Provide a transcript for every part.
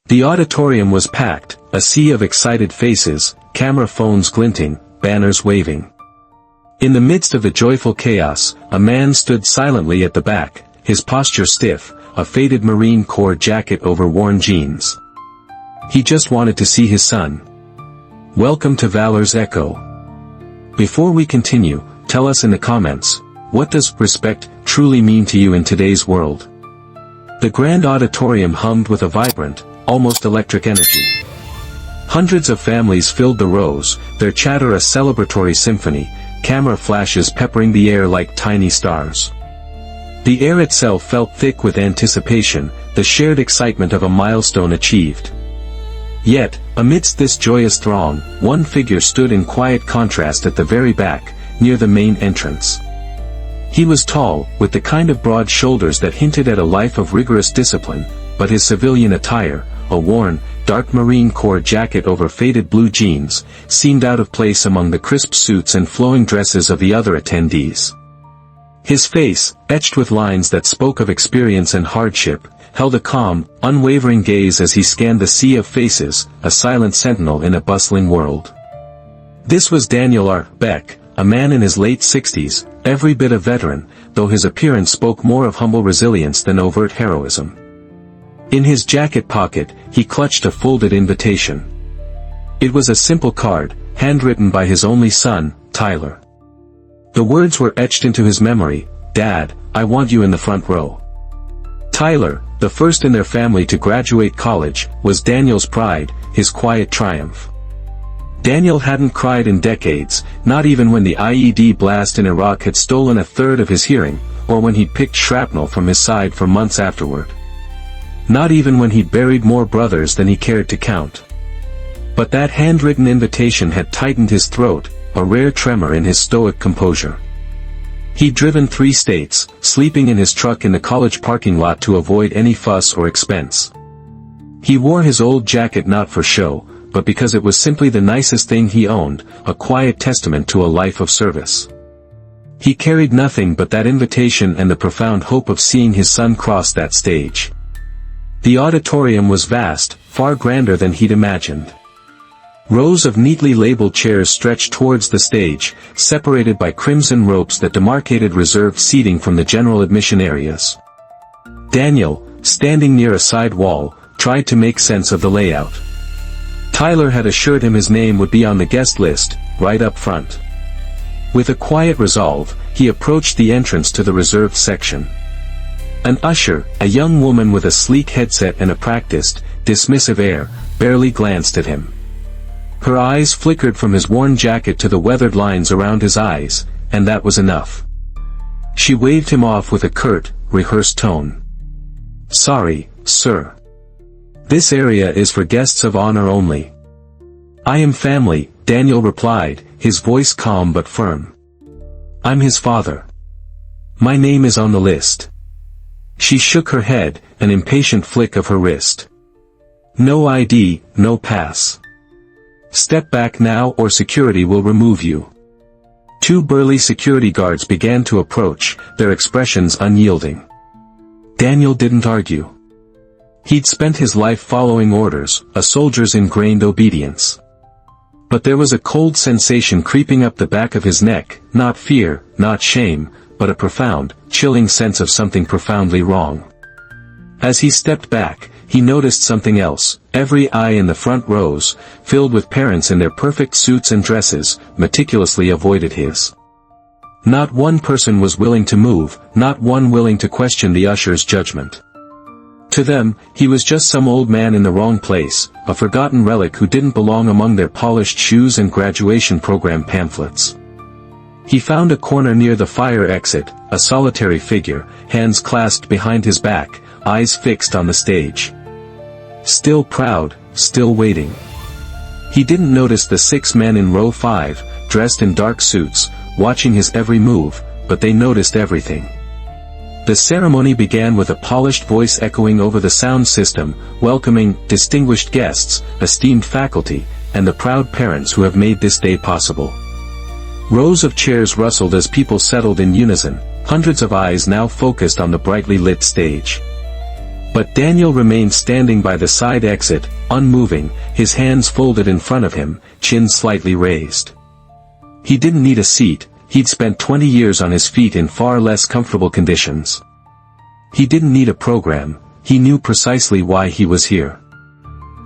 The auditorium was packed, a sea of excited faces, camera phones glinting, banners waving. In the midst of the joyful chaos, a man stood silently at the back, his posture stiff, a faded Marine Corps jacket over worn jeans. He just wanted to see his son. Welcome to Valor's Echo. Before we continue, tell us in the comments, what does respect truly mean to you in today's world? The grand auditorium hummed with a vibrant, almost electric energy. Hundreds of families filled the rows, their chatter a celebratory symphony, camera flashes peppering the air like tiny stars. The air itself felt thick with anticipation, the shared excitement of a milestone achieved. Yet, amidst this joyous throng, one figure stood in quiet contrast at the very back, near the main entrance. He was tall, with the kind of broad shoulders that hinted at a life of rigorous discipline, but his civilian attire, a worn, dark Marine Corps jacket over faded blue jeans, seemed out of place among the crisp suits and flowing dresses of the other attendees. His face, etched with lines that spoke of experience and hardship, held a calm, unwavering gaze as he scanned the sea of faces, a silent sentinel in a bustling world. This was Daniel R. Beck, a man in his late 60s, every bit a veteran, though his appearance spoke more of humble resilience than overt heroism. In his jacket pocket, he clutched a folded invitation. It was a simple card, handwritten by his only son, Tyler. The words were etched into his memory, "Dad, I want you in the front row." Tyler, the first in their family to graduate college, was Daniel's pride, his quiet triumph. Daniel hadn't cried in decades, not even when the IED blast in Iraq had stolen a third of his hearing, or when he'd picked shrapnel from his side for months afterward. Not even when he'd buried more brothers than he cared to count. But that handwritten invitation had tightened his throat, a rare tremor in his stoic composure. He'd driven 3 states, sleeping in his truck in the college parking lot to avoid any fuss or expense. He wore his old jacket not for show, but because it was simply the nicest thing he owned, a quiet testament to a life of service. He carried nothing but that invitation and the profound hope of seeing his son cross that stage. The auditorium was vast, far grander than he'd imagined. Rows of neatly labeled chairs stretched towards the stage, separated by crimson ropes that demarcated reserved seating from the general admission areas. Daniel, standing near a side wall, tried to make sense of the layout. Tyler had assured him his name would be on the guest list, right up front. With a quiet resolve, he approached the entrance to the reserved section. An usher, a young woman with a sleek headset and a practiced, dismissive air, barely glanced at him. Her eyes flickered from his worn jacket to the weathered lines around his eyes, and that was enough. She waved him off with a curt, rehearsed tone. "Sorry, sir. This area is for guests of honor only." "I am family," Daniel replied, his voice calm but firm. "I'm his father. My name is on the list." She shook her head, an impatient flick of her wrist. "No ID, no pass. Step back now or security will remove you." 2 burly security guards began to approach, their expressions unyielding. Daniel didn't argue. He'd spent his life following orders, a soldier's ingrained obedience. But there was a cold sensation creeping up the back of his neck, not fear, not shame, but a profound, chilling sense of something profoundly wrong. As he stepped back, he noticed something else. Every eye in the front rows, filled with parents in their perfect suits and dresses, meticulously avoided his. Not one person was willing to move, not one willing to question the usher's judgment. To them, he was just some old man in the wrong place, a forgotten relic who didn't belong among their polished shoes and graduation program pamphlets. He found a corner near the fire exit, a solitary figure, hands clasped behind his back, eyes fixed on the stage. Still proud, still waiting. He didn't notice the 6 men in row 5, dressed in dark suits, watching his every move, but they noticed everything. The ceremony began with a polished voice echoing over the sound system, welcoming distinguished guests, esteemed faculty, and the proud parents who have made this day possible. Rows of chairs rustled as people settled in unison, hundreds of eyes now focused on the brightly lit stage. But Daniel remained standing by the side exit, unmoving, his hands folded in front of him, chin slightly raised. He didn't need a seat, he'd spent 20 years on his feet in far less comfortable conditions. He didn't need a program, he knew precisely why he was here.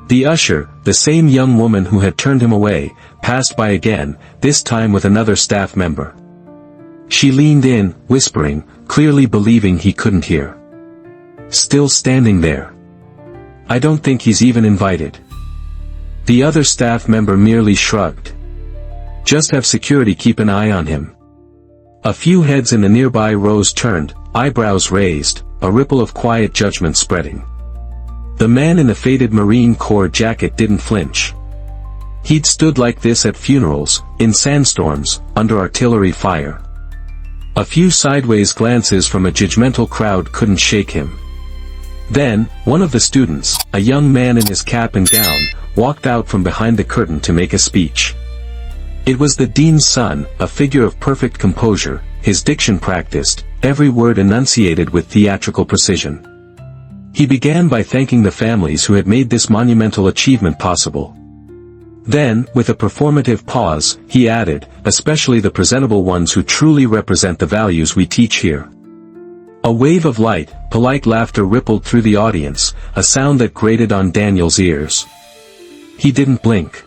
The usher, the same young woman who had turned him away, passed by again, this time with another staff member. She leaned in, whispering, clearly believing he couldn't hear. Still standing there. I don't think he's even invited. The other staff member merely shrugged. Just have security keep an eye on him. A few heads in the nearby rows turned, eyebrows raised, a ripple of quiet judgment spreading. The man in the faded Marine Corps jacket didn't flinch. He'd stood like this at funerals, in sandstorms, under artillery fire. A few sideways glances from a judgmental crowd couldn't shake him. Then, one of the students, a young man in his cap and gown, walked out from behind the curtain to make a speech. It was the dean's son, a figure of perfect composure, his diction practiced, every word enunciated with theatrical precision. He began by thanking the families who had made this monumental achievement possible. Then, with a performative pause, he added, especially the presentable ones who truly represent the values we teach here. A wave of light, polite laughter rippled through the audience, a sound that grated on Daniel's ears. He didn't blink.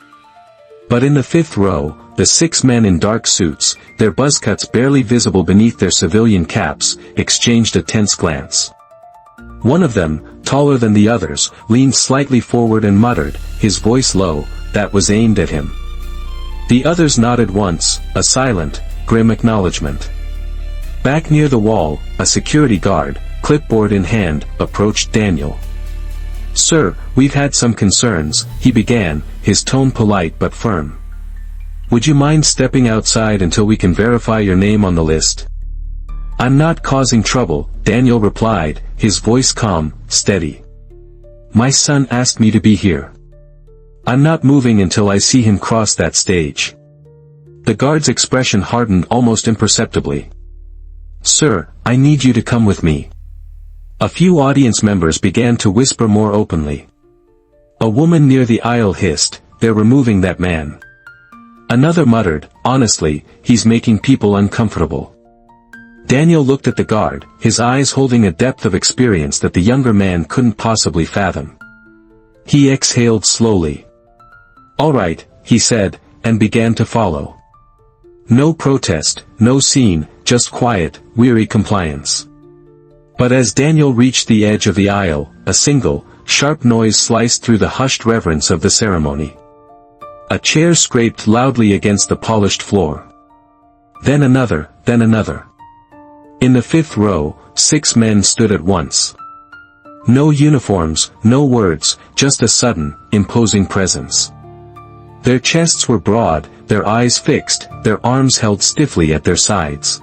But in the fifth row, the 6 men in dark suits, their buzzcuts barely visible beneath their civilian caps, exchanged a tense glance. One of them, taller than the others, leaned slightly forward and muttered, his voice low, that was aimed at him. The others nodded once, a silent, grim acknowledgement. Back near the wall, a security guard, clipboard in hand, approached Daniel. "Sir, we've had some concerns," he began, his tone polite but firm. "Would you mind stepping outside until we can verify your name on the list?" "I'm not causing trouble," Daniel replied, his voice calm, steady. "My son asked me to be here. I'm not moving until I see him cross that stage." The guard's expression hardened almost imperceptibly. "Sir, I need you to come with me." A few audience members began to whisper more openly. A woman near the aisle hissed, "They're removing that man." Another muttered, "Honestly, he's making people uncomfortable." Daniel looked at the guard, his eyes holding a depth of experience that the younger man couldn't possibly fathom. He exhaled slowly. "All right," he said, and began to follow. No protest, no scene, just quiet, weary compliance. But as Daniel reached the edge of the aisle, a single, sharp noise sliced through the hushed reverence of the ceremony. A chair scraped loudly against the polished floor. Then another, then another. In the fifth row, 6 men stood at once. No uniforms, no words, just a sudden, imposing presence. Their chests were broad, their eyes fixed, their arms held stiffly at their sides.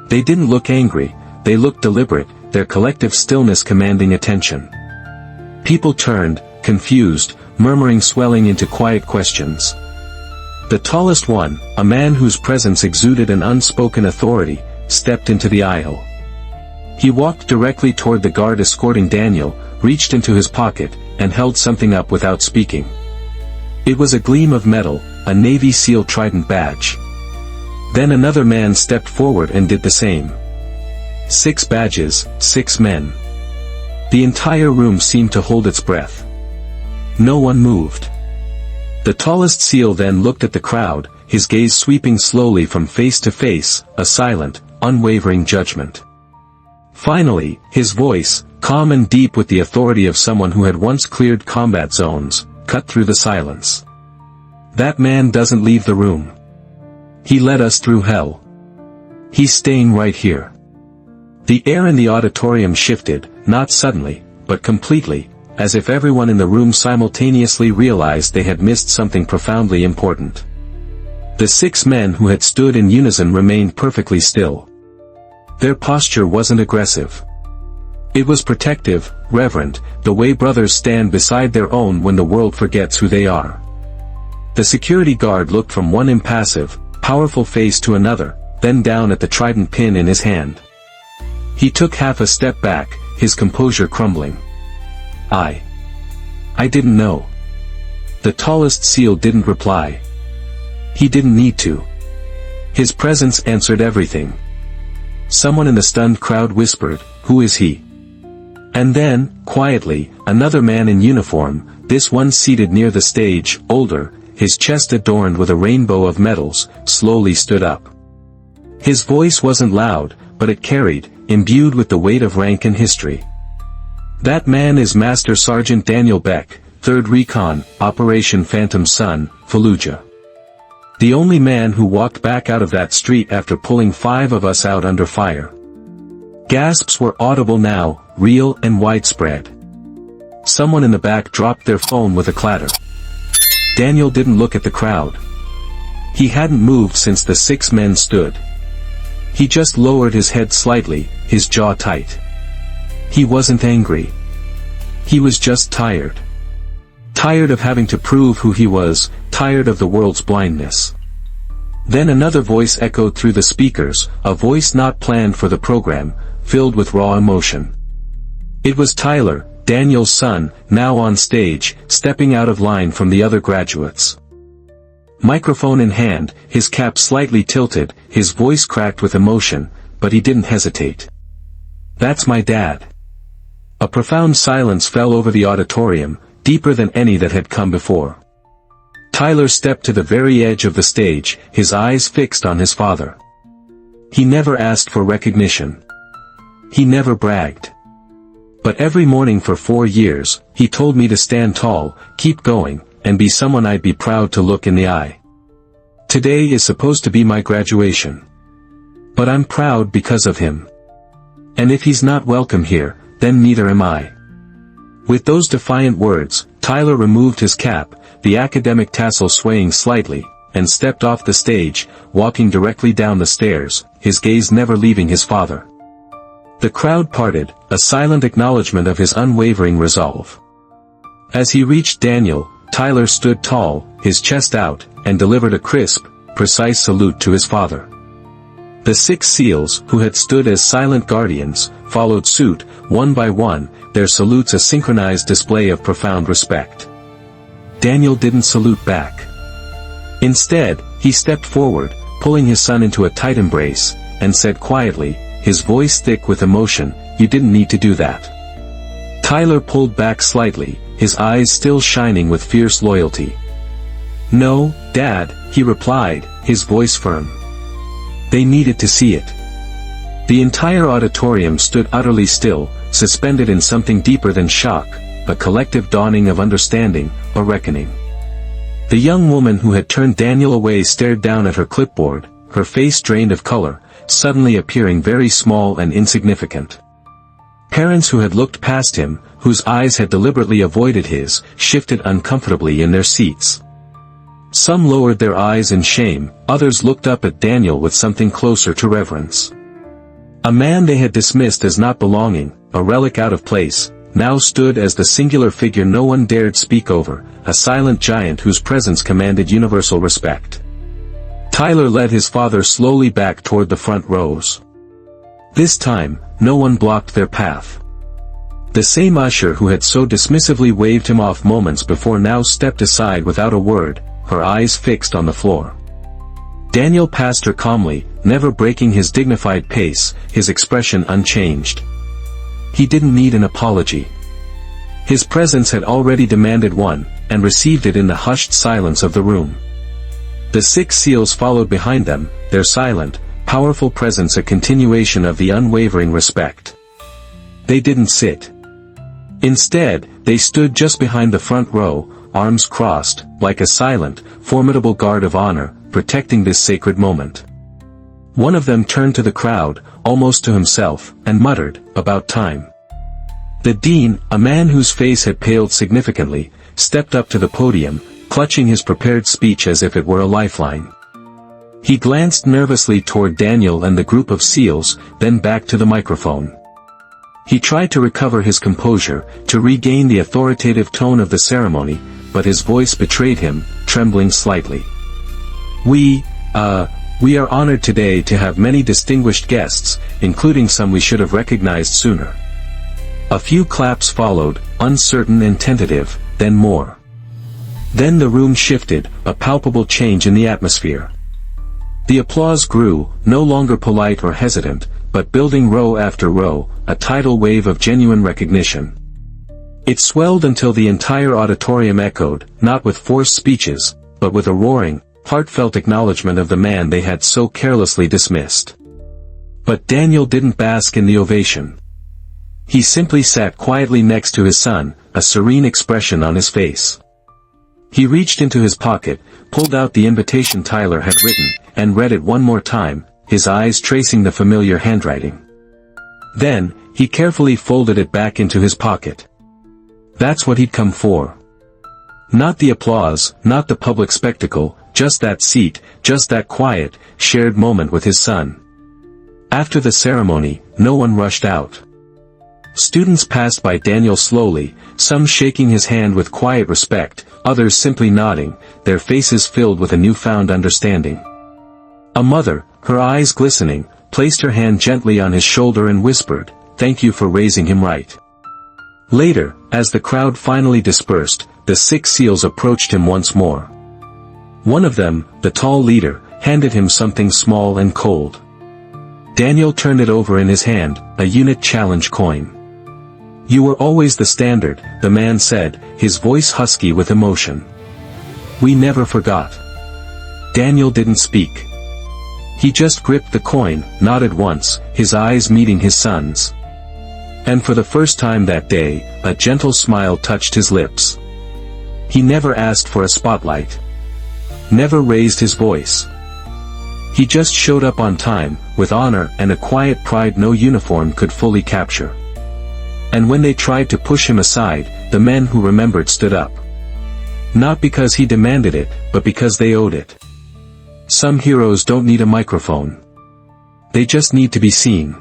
They didn't look angry, they looked deliberate, their collective stillness commanding attention. People turned, confused, murmuring swelling into quiet questions. The tallest one, a man whose presence exuded an unspoken authority, stepped into the aisle. He walked directly toward the guard escorting Daniel, reached into his pocket, and held something up without speaking. It was a gleam of metal, a Navy SEAL trident badge. Then another man stepped forward and did the same. 6 badges, 6 men. The entire room seemed to hold its breath. No one moved. The tallest SEAL then looked at the crowd, his gaze sweeping slowly from face to face, a silent, unwavering judgment. Finally, his voice, calm and deep with the authority of someone who had once cleared combat zones, cut through the silence. "That man doesn't leave the room. He led us through hell. He's staying right here." The air in the auditorium shifted, not suddenly, but completely, as if everyone in the room simultaneously realized they had missed something profoundly important. The 6 men who had stood in unison remained perfectly still. Their posture wasn't aggressive. It was protective, reverent, the way brothers stand beside their own when the world forgets who they are. The security guard looked from one impassive, powerful face to another, then down at the trident pin in his hand. He took half a step back, his composure crumbling. I didn't know. The tallest seal didn't reply. He didn't need to. His presence answered everything. Someone in the stunned crowd whispered, "Who is he?" And then, quietly, another man in uniform, this one seated near the stage, older, his chest adorned with a rainbow of medals, slowly stood up. His voice wasn't loud, but it carried, imbued with the weight of rank and history. "That man is Master Sergeant Daniel Beck, 3rd Recon, Operation Phantom Sun, Fallujah. The only man who walked back out of that street after pulling 5 of us out under fire." Gasps were audible now, real and widespread. Someone in the back dropped their phone with a clatter. Daniel didn't look at the crowd. He hadn't moved since the 6 men stood. He just lowered his head slightly, his jaw tight. He wasn't angry. He was just tired. Tired of having to prove who he was, tired of the world's blindness. Then another voice echoed through the speakers, a voice not planned for the program, filled with raw emotion. It was Tyler, Daniel's son, now on stage, stepping out of line from the other graduates. Microphone in hand, his cap slightly tilted, his voice cracked with emotion, but he didn't hesitate. "That's my dad." A profound silence fell over the auditorium, deeper than any that had come before. Tyler stepped to the very edge of the stage, his eyes fixed on his father. He never asked for recognition. He never bragged. But every morning for 4 years, he told me to stand tall, keep going, and be someone I'd be proud to look in the eye. Today is supposed to be my graduation. But I'm proud because of him. And if he's not welcome here, then neither am I. With those defiant words, Tyler removed his cap, the academic tassel swaying slightly, and stepped off the stage, walking directly down the stairs, his gaze never leaving his father. The crowd parted, a silent acknowledgement of his unwavering resolve. As he reached Daniel, Tyler stood tall, his chest out, and delivered a crisp, precise salute to his father. The 6 SEALs, who had stood as silent guardians, followed suit, one by one, their salutes a synchronized display of profound respect. Daniel didn't salute back. Instead, he stepped forward, pulling his son into a tight embrace, and said quietly, his voice thick with emotion, "You didn't need to do that." Tyler pulled back slightly, his eyes still shining with fierce loyalty. "No, Dad," he replied, his voice firm. They needed to see it. The entire auditorium stood utterly still, suspended in something deeper than shock, a collective dawning of understanding, a reckoning. The young woman who had turned Daniel away stared down at her clipboard, her face drained of color, suddenly appearing very small and insignificant. Parents who had looked past him, whose eyes had deliberately avoided his, shifted uncomfortably in their seats. Some lowered their eyes in shame, others looked up at Daniel with something closer to reverence. A man they had dismissed as not belonging, a relic out of place, now stood as the singular figure no one dared speak over, a silent giant whose presence commanded universal respect. Tyler led his father slowly back toward the front rows. This time, no one blocked their path. The same usher who had so dismissively waved him off moments before now stepped aside without a word, her eyes fixed on the floor. Daniel passed her calmly, never breaking his dignified pace, his expression unchanged. He didn't need an apology. His presence had already demanded one, and received it in the hushed silence of the room. The 6 SEALs followed behind them, their silent, powerful presence a continuation of the unwavering respect. They didn't sit. Instead, they stood just behind the front row, arms crossed, like a silent, formidable guard of honor, protecting this sacred moment. One of them turned to the crowd, almost to himself, and muttered, "About time." The dean, a man whose face had paled significantly, stepped up to the podium, clutching his prepared speech as if it were a lifeline. He glanced nervously toward Daniel and the group of SEALs, then back to the microphone. He tried to recover his composure, to regain the authoritative tone of the ceremony, but his voice betrayed him, trembling slightly. We are honored today to have many distinguished guests, including some we should have recognized sooner. A few claps followed, uncertain and tentative, then more. Then the room shifted, a palpable change in the atmosphere. The applause grew, no longer polite or hesitant, but building row after row, a tidal wave of genuine recognition. It swelled until the entire auditorium echoed, not with forced speeches, but with a roaring, heartfelt acknowledgement of the man they had so carelessly dismissed. But Daniel didn't bask in the ovation. He simply sat quietly next to his son, a serene expression on his face. He reached into his pocket, pulled out the invitation Tyler had written, and read it one more time, his eyes tracing the familiar handwriting. Then, he carefully folded it back into his pocket. That's what he'd come for. Not the applause, not the public spectacle, just that seat, just that quiet, shared moment with his son. After the ceremony, no one rushed out. Students passed by Daniel slowly, some shaking his hand with quiet respect, others simply nodding, their faces filled with a newfound understanding. A mother, her eyes glistening, placed her hand gently on his shoulder and whispered, "Thank you for raising him right." Later, as the crowd finally dispersed, the 6 seals approached him once more. One of them, the tall leader, handed him something small and cold. Daniel turned it over in his hand, a unit challenge coin. "You were always the standard," the man said, his voice husky with emotion. "We never forgot." Daniel didn't speak. He just gripped the coin, nodded once, his eyes meeting his son's. And for the first time that day, a gentle smile touched his lips. He never asked for a spotlight. Never raised his voice. He just showed up on time, with honor and a quiet pride no uniform could fully capture. And when they tried to push him aside, the men who remembered stood up. Not because he demanded it, but because they owed it. Some heroes don't need a microphone. They just need to be seen.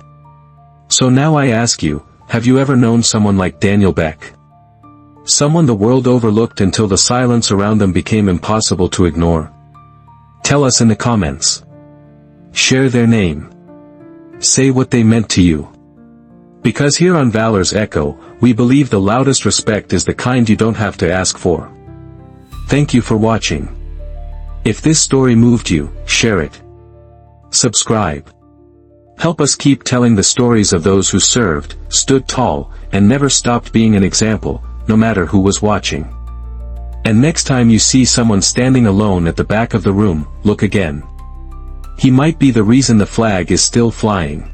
So now I ask you, have you ever known someone like Daniel Beck? Someone the world overlooked until the silence around them became impossible to ignore? Tell us in the comments. Share their name. Say what they meant to you. Because here on Valor's Echo, we believe the loudest respect is the kind you don't have to ask for. Thank you for watching. If this story moved you, share it. Subscribe. Help us keep telling the stories of those who served, stood tall, and never stopped being an example, no matter who was watching. And next time you see someone standing alone at the back of the room, look again. He might be the reason the flag is still flying.